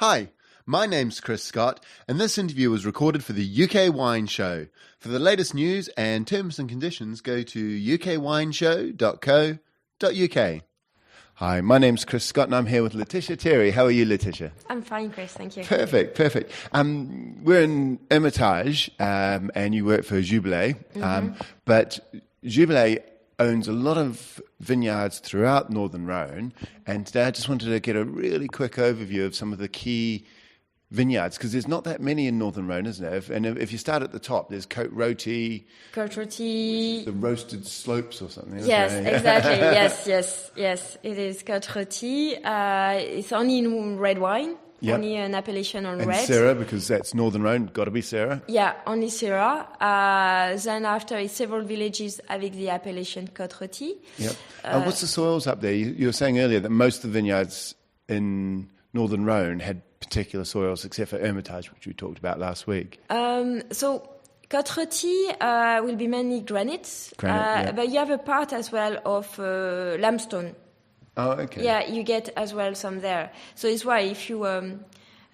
Hi, my name's Chris Scott, and this interview was recorded for the UK Wine Show. For the latest news and terms and conditions, go to ukwineshow.co.uk. Hi, my name's Chris Scott, and I'm here with Laetitia Terry. How are you, Laetitia? I'm fine, Chris. Thank you. Perfect. We're in Hermitage, and you work for Jaboulet, but Jaboulet owns a lot of vineyards throughout Northern Rhone, and today I just wanted to get a really quick overview of some of the key vineyards, because there's not that many in Northern Rhone, isn't there? And if you start at the top, there's Côte Rôtie, the roasted slopes or something. Yes, exactly. Yes. It is Côte Rôtie. It's only in red wine. Yep. Only an appellation on and red. And Syrah, because that's Northern Rhone, got to be Syrah. Yeah, only Syrah. Then after, it's several villages avec the appellation Côte Rôtie. Yep. What's the soils up there? You were saying earlier that most of the vineyards in Northern Rhone had particular soils, except for Hermitage, which we talked about last week. So Côte Rôtie will be mainly granite, but you have a part as well of limestone. Oh, okay. Yeah, you get as well some there. So it's why if you Côte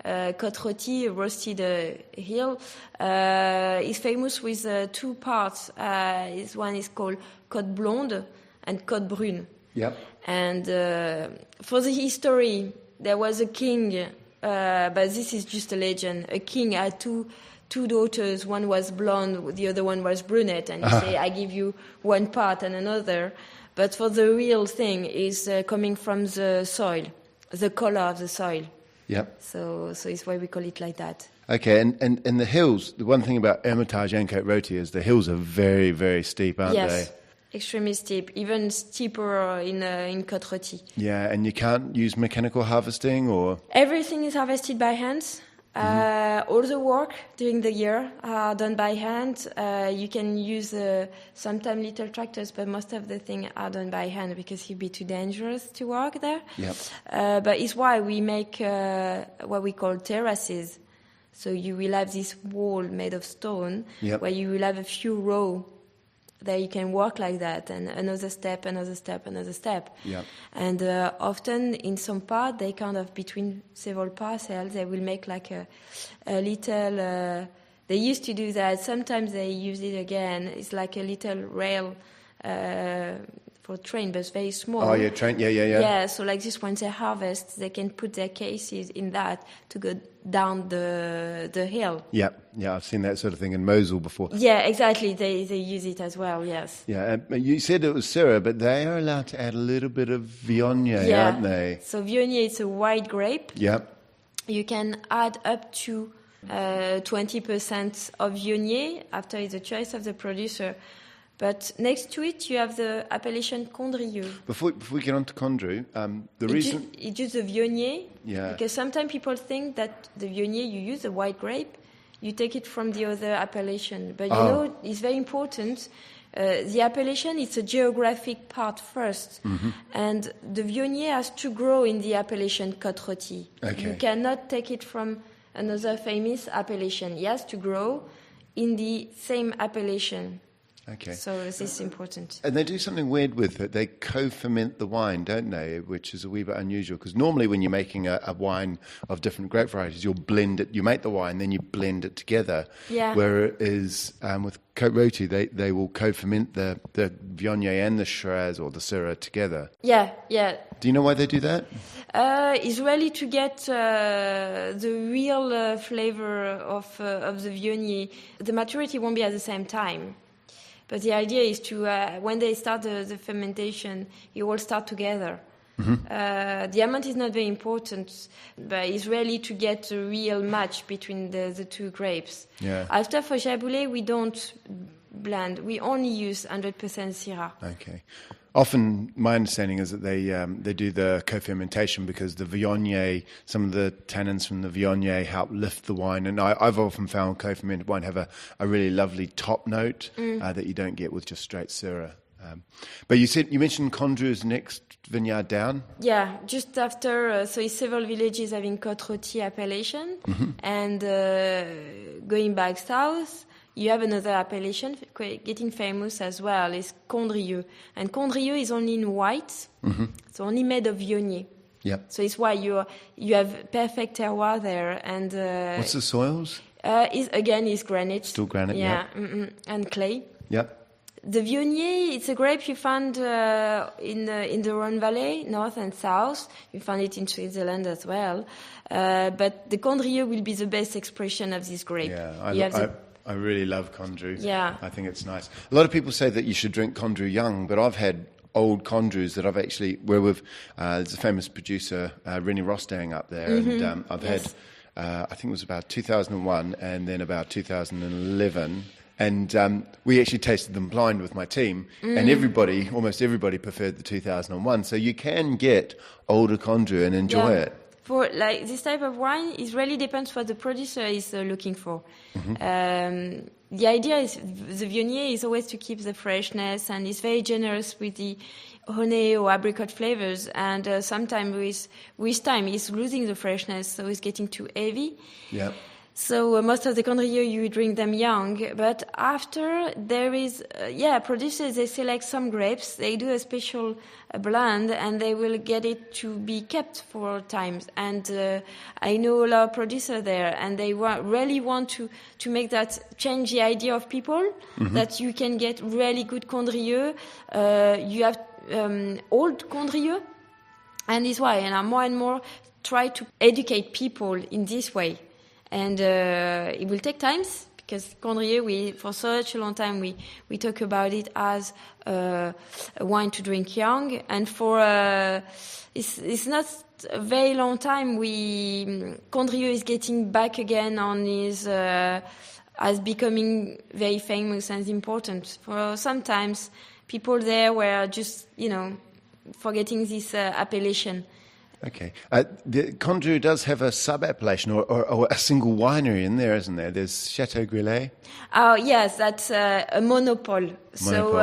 Rôtie, roasted hill, is famous with two parts. One is called Côte Blonde and Côte Brune. Yep. And for the history, there was a king, but this is just a legend. A king had two daughters. One was blonde, the other one was brunette, and he say, "I give you one part and another." But for the real thing is coming from the soil, the color of the soil. Yep. So it's why we call it like that. Okay, and the hills, the one thing about Hermitage and Côte Rôtie is the hills are very, very steep, aren't they? Yes, extremely steep, even steeper in Côte Rôtie. Yeah, and you can't use mechanical harvesting or? Everything is harvested by hand. All the work during the year are done by hand. You can use sometimes little tractors, but most of the things are done by hand because it'd be too dangerous to work there. Yep. But it's why we make what we call terraces. So you will have this wall made of stone where you will have a few rows that you can work like that, and another step. Yep. And often in some part, they kind of between several parcels, they will make like a little. They used to do that. Sometimes they use it again. It's like a little rail for train, but it's very small. Oh yeah, train. Yeah. Yeah. So like this, when they harvest, they can put their cases in that to go down the hill. Yeah, I've seen that sort of thing in Mosul before. Yeah, exactly. They use it as well. Yes. Yeah, you said it was Syrah, but they are allowed to add a little bit of Viognier, aren't they? So Viognier is a white grape. Yeah. You can add up to 20% of Viognier after it's the choice of the producer. But next to it, you have the appellation Condrieu. Before we get on to Condrieu, the reason... It's just the Viognier. Yeah. Because sometimes people think that the Viognier you use, the white grape, you take it from the other appellation. But you know, it's very important. The appellation, it's a geographic part first. Mm-hmm. And the Viognier has to grow in the appellation Côte Rôtie. Okay. You cannot take it from another famous appellation. It has to grow in the same appellation. Okay. So this is important. And they do something weird with it. They co-ferment the wine, don't they? Which is a wee bit unusual, because normally when you're making a wine of different grape varieties, you'll blend it. You make the wine, then you blend it together. Yeah. Whereas with Côte Rôtie, they will co-ferment the Viognier and the Shiraz or the Syrah together. Yeah. Do you know why they do that? It's really to get the real flavor of the Viognier. The maturity won't be at the same time. But the idea is to, when they start the fermentation, you all start together. Mm-hmm. The amount is not very important, but it's really to get a real match between the two grapes. Yeah. After, for Jaboulet, we don't blend. We only use 100% Syrah. Okay. Often, my understanding is that they do the co-fermentation because the Viognier, some of the tannins from the Viognier help lift the wine. And I've often found co-fermented wine have a really lovely top note that you don't get with just straight Syrah. But you mentioned Condrieu's next vineyard down? Yeah, just after, so it's several villages having Côte Rôtie appellation. Mm-hmm. And going back south, you have another appellation getting famous as well, is Condrieu. And Condrieu is only in white, so only made of Viognier. Yep. So it's why you have perfect terroir there. And what's the soils? Is granite. Still granite, yeah. And clay. Yep. The Viognier, it's a grape you find in the Rhone Valley, north and south. You find it in Switzerland as well. But the Condrieu will be the best expression of this grape. Yeah, I really love Condrieu. Yeah. I think it's nice. A lot of people say that you should drink Condrieu young, but I've had old Condrieux that I've actually, there's a famous producer, Rennie Rostang up there, and I've had, I think it was about 2001 and then about 2011. And we actually tasted them blind with my team, and almost everybody preferred the 2001. So you can get older Condrieu and enjoy it. For like this type of wine, it really depends what the producer is looking for. The idea is the Viognier is always to keep the freshness, and it's very generous with the honey or apricot flavors. And sometimes with time, it's losing the freshness, so it's getting too heavy. Yeah. So most of the Condrieu, you drink them young. But after, there is, producers, they select some grapes. They do a special blend, and they will get it to be kept for times. And I know a lot of producers there, and they really want to make that change the idea of people, that you can get really good Condrieu. You have old Condrieu, and this why. And I more and more try to educate people in this way. And it will take time, because Condrieu, for such a long time, we talk about it as a wine to drink young. And for it's not a very long time, Condrieu is getting back again on his as becoming very famous and important. For sometimes people there were just forgetting this appellation. Okay. The Condrieu does have a sub-appellation or a single winery in there, isn't there? There's Chateau Grillet. Oh, yes, that's a monopole. So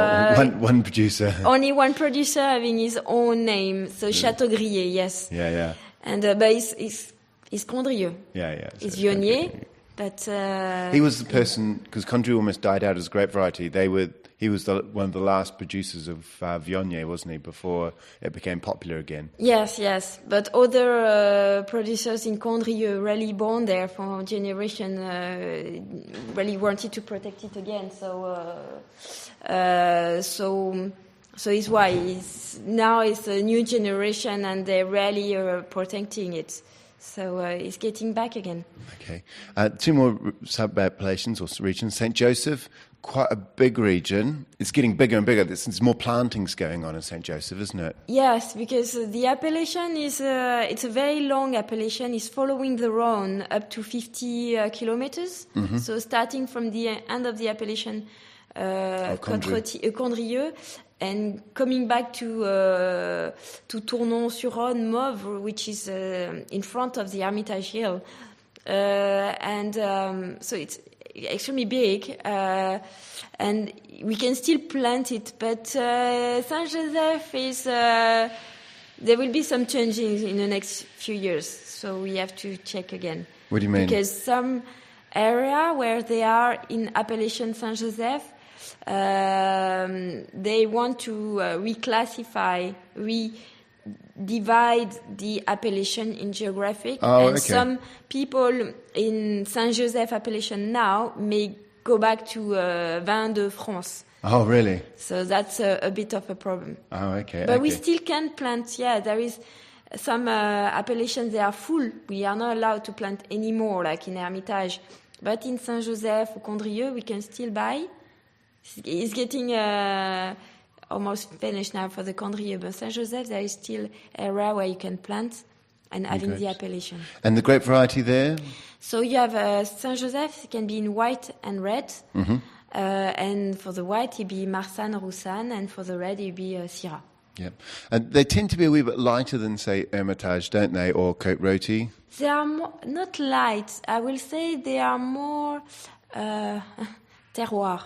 one producer. Only one producer having his own name. So Chateau Grillet, yes. Yeah. And but it's Condrieu. Yeah. It's Viognier, but he was the person, because Condrieu almost died out as a grape variety. He was one of the last producers of Viognier, wasn't he, before it became popular again? Yes. But other producers in Condrieu, really born there for a generation, really wanted to protect it again. So it's why now it's a new generation, and they're really protecting it. So it's getting back again. Okay. Two more sub-appellations or regions. St. Joseph, quite a big region. It's getting bigger and bigger. There's more plantings going on in St. Joseph, isn't it? Yes, because the appellation is it's a very long appellation. It's following the Rhone up to 50 kilometers. So starting from the end of the appellation, Condrieu, and coming back to Tournon-sur-Rhône, Mauves, which is in front of the Hermitage Hill. So it's extremely big, and we can still plant it. But Saint-Joseph is... there will be some changes in the next few years, so we have to check again. What do you mean? Because some area where they are in appellation Saint-Joseph, they want to reclassify, divide the appellation in geographic, some people in Saint-Joseph appellation now may go back to Vin de France. Oh, really? So that's a bit of a problem. Oh, okay. But we still can plant, there is some appellations, they are full. We are not allowed to plant anymore, like in Hermitage. But in Saint-Joseph or Condrieu, we can still buy. It's getting... almost finished now for the Condrieu, but Saint-Joseph, there is still an area where you can plant and having the appellation. And the grape variety there? So you have Saint-Joseph, it can be in white and red. And for the white, it'd be Marsanne, Roussanne, and for the red, it'd be Syrah. Yep. And they tend to be a wee bit lighter than, say, Hermitage, don't they, or Côte Rôtie? They are not light. I will say they are more terroir.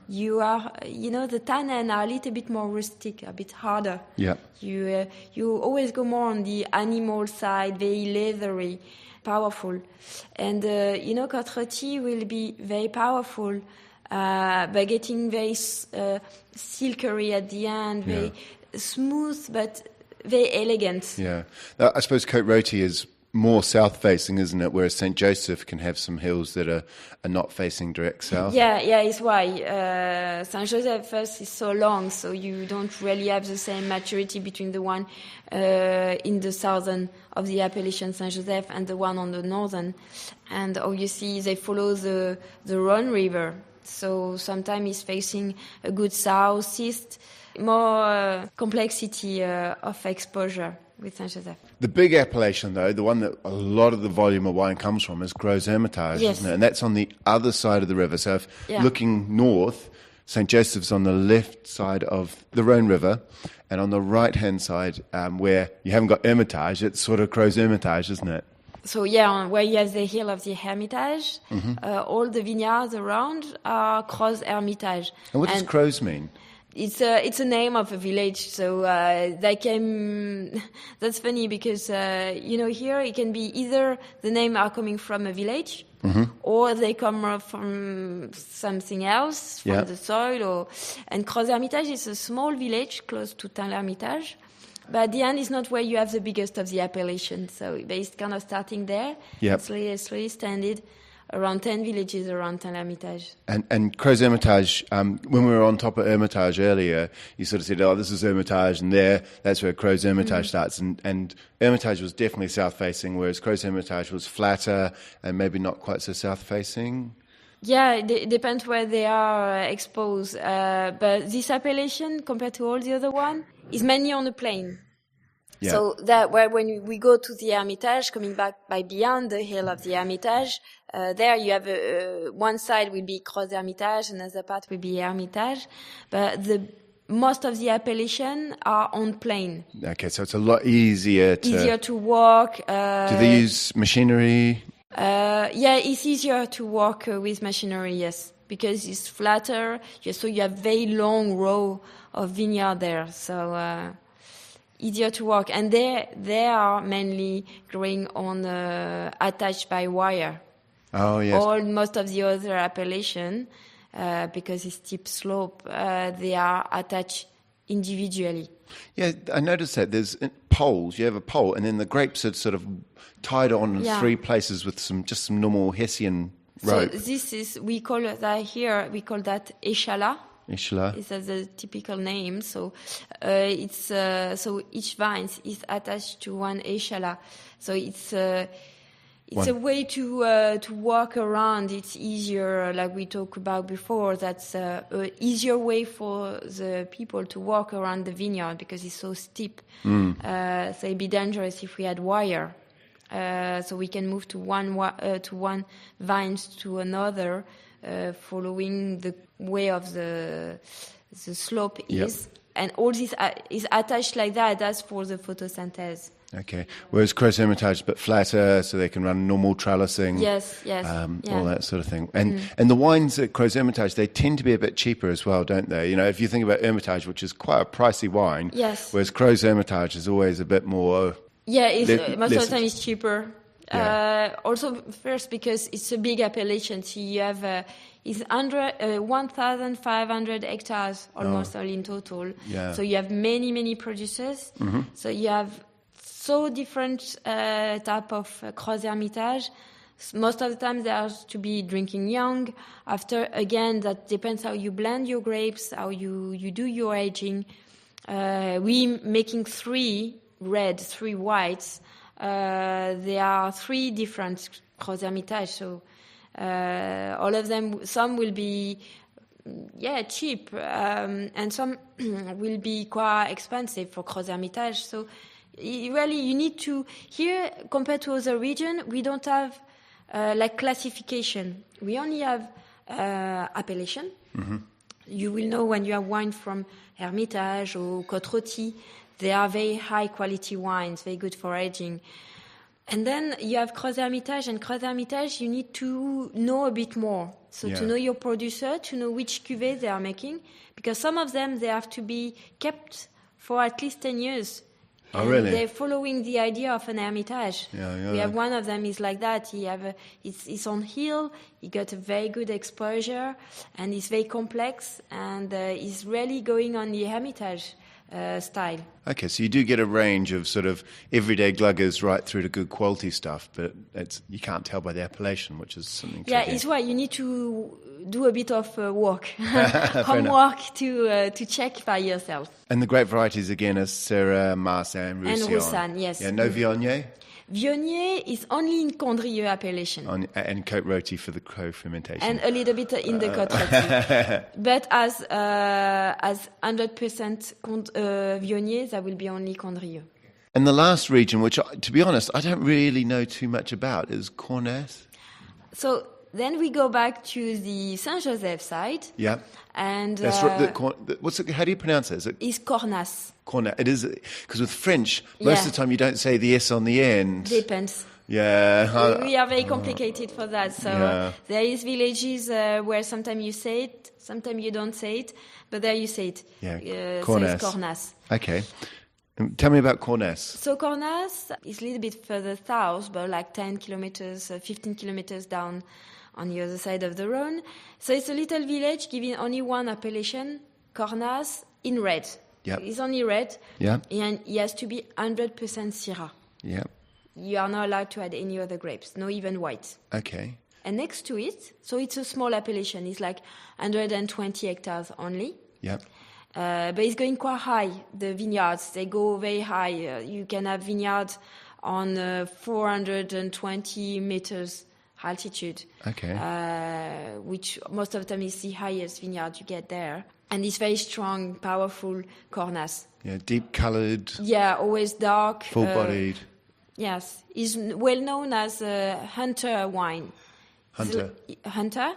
You are, the tannin are a little bit more rustic, a bit harder. Yeah. You always go more on the animal side, very leathery, powerful. And, Côte Rôtie will be very powerful, by getting very silkery at the end, very smooth, but very elegant. Yeah. Now, I suppose Côte Rôtie is more south-facing, isn't it? Whereas St. Joseph can have some hills that are not facing direct south. Yeah, it's why. Saint Joseph first is so long, so you don't really have the same maturity between the one in the southern of the appellation Saint Joseph and the one on the northern. And obviously they follow the Rhone River, so sometimes it's facing a good southeast, more complexity of exposure with Saint Joseph. The big appellation, though, the one that a lot of the volume of wine comes from, is Gros Hermitage, yes. isn't it? And that's on the other side of the river. So if Yeah. looking north, St. Joseph's on the left side of the Rhone River, and on the right-hand side, where you haven't got Hermitage, it's sort of Gros Hermitage, isn't it? So where you have the hill of the Hermitage, all the vineyards around are Gros Hermitage. And what does Gros mean? It's a name of a village, so they came. That's funny because here it can be either the name are coming from a village, or they come from something else, from the soil. And Gros Hermitage is a small village close to Tain-l'Hermitage, but at the end it's not where you have the biggest of the appellation. So it's kind of starting there, slowly extended. Around 10 villages around Tain-l'Hermitage. And Gros Hermitage, when we were on top of Hermitage earlier, you sort of said, this is Hermitage, and that's where Gros Hermitage starts. And Hermitage was definitely south-facing, whereas Gros Hermitage was flatter and maybe not quite so south-facing. Yeah, it depends where they are exposed. But this appellation, compared to all the other one, is mainly on the plain. Yeah. So that when we go to the Hermitage, coming back by beyond the hill of the Hermitage, there you have one side will be Gros Hermitage, another part will be Hermitage, but most of the appellation are on plain. Okay, so it's a lot easier to walk. Do they use machinery? It's easier to walk with machinery, yes, because it's flatter. So you have very long row of vineyard there. So. Easier to walk, and they are mainly growing on attached by wire. Oh yes. Most of the other appellation, because it's steep slope, they are attached individually. Yeah, I noticed that there's poles. You have a pole, and then the grapes are sort of tied on in 3 places with some normal Hessian rope. So this is we call that échalas. Échalas. It's the typical name. So it's so each vine is attached to one échalas. So it's a way to walk around. It's easier, like we talked about before. That's an easier way for the people to walk around the vineyard because it's so steep. So it'd be dangerous if we had wire. So we can move to one vine to another. Following the way of the slope is, and all this is attached like that. That's for the photosynthesis. Okay. Whereas Gros Hermitage is a bit flatter, so they can run normal trellising. Yes. All that sort of thing. And the wines at Gros Hermitage, they tend to be a bit cheaper as well, don't they? If you think about Hermitage, which is quite a pricey wine. Yes. Whereas Gros Hermitage is always a bit more. Yeah, most of the time it's cheaper. Yeah. Also, first because it's a big appellation, so you have it's under 1,500 hectares almost all in total. Yeah. So you have many producers. So you have so different type of Gros Hermitage. Most of the time they are to be drinking young. After, again, that depends how you blend your grapes, how you do your aging. We making 3 red, 3 whites. There are 3 different Gros Hermitage, so all of them, some will be cheap, and some will be quite expensive for Gros Hermitage. So really you need to, here compared to other region, we don't have classification. We only have appellation. You will know when you have wine from Hermitage or Côte Rôtie. They are very high quality wines, very good for aging. And then you have Gros Hermitage, and Gros Hermitage you need to know a bit more. So to know your producer, to know which cuvée they are making, because some of them, they have to be kept for at least 10 years. Oh, really? They're following the idea of an Hermitage. Yeah, we have one of them is like that. It's on hill. He got a very good exposure, and it's very complex, and he's really going on the Hermitage. style. Okay, so you do get a range of sort of everyday gluggers right through to good quality stuff, but you can't tell by the appellation, which is something Yeah, tricky. it's why you need to do a bit of work, homework to check by yourself. And the grape varieties again are Syrah, Marsanne, Roussillon. And Roussanne, yes. Yeah, no Viognier? Viognier is only in Condrieu appellation. And Côte Rôtie for the co-fermentation. And a little bit in the Côte Rôtie. But as 100% Viognier, that will be only Condrieu. And the last region, which, to be honest, I don't really know too much about, is Cornas. So then we go back to the Saint-Joseph side. Yeah. And That's right. How do you pronounce it? It's Cornas. Cornas. It is, because with French, most of the time you don't say the S on the end. Depends. Yeah. We are very complicated for that. So there is villages where sometimes you say it, sometimes you don't say it, but there you say it. Yeah. Cornas. So it's Cornas. Okay. Tell me about Cornas. So Cornas is a little bit further south, but like 10 kilometers, 15 kilometers down on the other side of the Rhone. So it's a little village giving only one appellation, Cornas, in red. Yep. It's only red. Yeah. And it has to be 100% Syrah. Yeah. You are not allowed to add any other grapes, no even white. Okay. And next to it, so it's a small appellation. It's like 120 hectares only. Yeah. But it's going quite high, the vineyards. They go very high. You can have vineyards on 420 meters altitude. Okay. Which most of the time is the highest vineyard you get there. And it's very strong, powerful Cornas. Yeah, deep-coloured. Yeah, always dark. Full-bodied. Yes. It's well known as a hunter wine. Hunter? Hunter?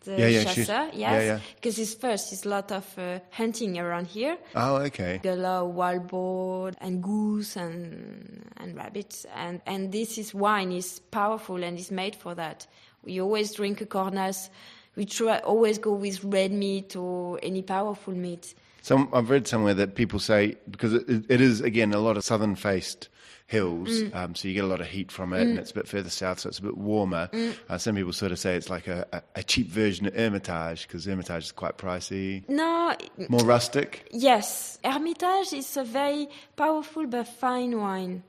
The chasseur, yes. Yeah. Because it's a lot of hunting around here. Oh, okay. A lot of wild boar and goose and rabbits. And this wine is powerful and is made for that. We always drink a Cornas. We always go with red meat or any powerful meat. I've read somewhere that people say, because it is, again, a lot of southern-faced hills, so you get a lot of heat from it, and it's a bit further south, so it's a bit warmer. Some people sort of say it's like a cheap version of Hermitage, because Hermitage is quite pricey. No. More rustic? Yes. Hermitage is a very powerful but fine wine.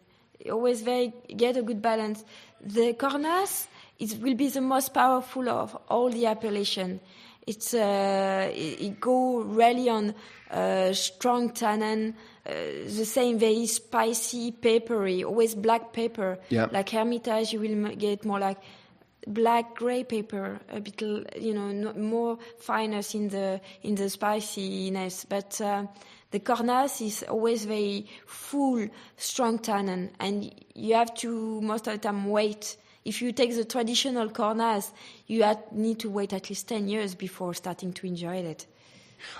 Always get a good balance. The Cornas, it will be the most powerful of all the appellation. It go really on strong tannin, the same very spicy, peppery, always black pepper. Yeah. Like Hermitage, you will get more like black grey pepper, a bit, more fineness in the spiciness. But the Cornas is always very full, strong tannin, and you have to most of the time wait. If you take the traditional Cornas, you need to wait at least 10 years before starting to enjoy it.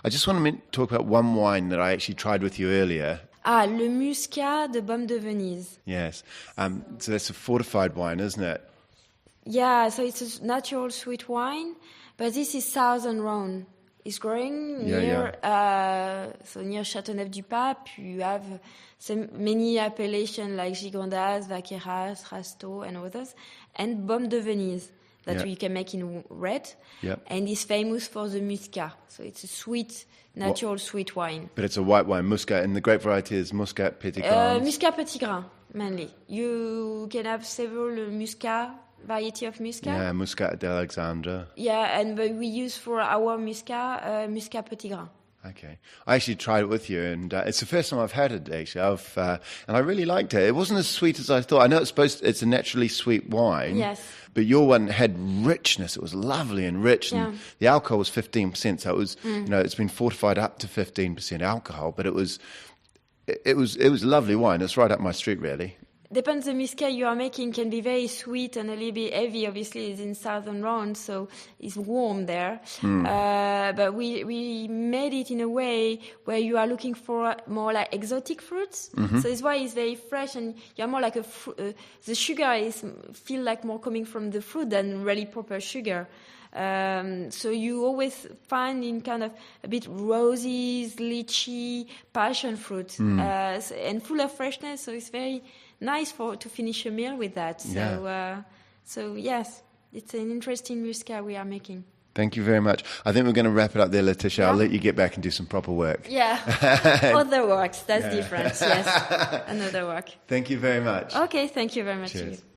I just want to talk about one wine that I actually tried with you earlier. Le Muscat de Baume de Venise. Yes. So that's a fortified wine, isn't it? Yeah, so it's a natural sweet wine, but this is Northern Rhone. It's growing near Châteauneuf-du-Pape. You have so many appellations like Gigondas, Vaqueras, Rasteau, and others, and Baume de Venise that you can make in red. Yep. And it's famous for the Muscat. So it's a sweet, natural sweet wine. But it's a white wine, Muscat, and the grape variety is Muscat Petit Grain. Muscat Petit Grain, mainly. You can have several Muscat, variety of Muscat. Yeah, Muscat d'Alexandre. Yeah, but we use for our Muscat, Muscat Petit Grain. Okay. I actually tried it with you, and it's the first time I've had it, actually. And I really liked it. It wasn't as sweet as I thought. I know it's a naturally sweet wine. Yes. But your one had richness. It was lovely and rich, and the alcohol was 15%. So it was, it's been fortified up to 15% alcohol. But it was lovely wine. It's right up my street, really. Depends the Muscat you are making can be very sweet and a little bit heavy. Obviously, it's in Southern Rhone, so it's warm there. But we made it in a way where you are looking for more like exotic fruits. So it's why it's very fresh, and you're more like the sugar feel like more coming from the fruit than really proper sugar. So you always find in kind of a bit roses, lychee, passion fruit, and full of freshness. So it's very nice to finish a meal with that. So, so yes, it's an interesting Muscat we are making. Thank you very much. I think we're going to wrap it up there, Laetitia. I'll let you get back and do some proper work. Yeah. Other works, that's different. Yes. Another work. Thank you very much. Okay, thank you very much. Cheers.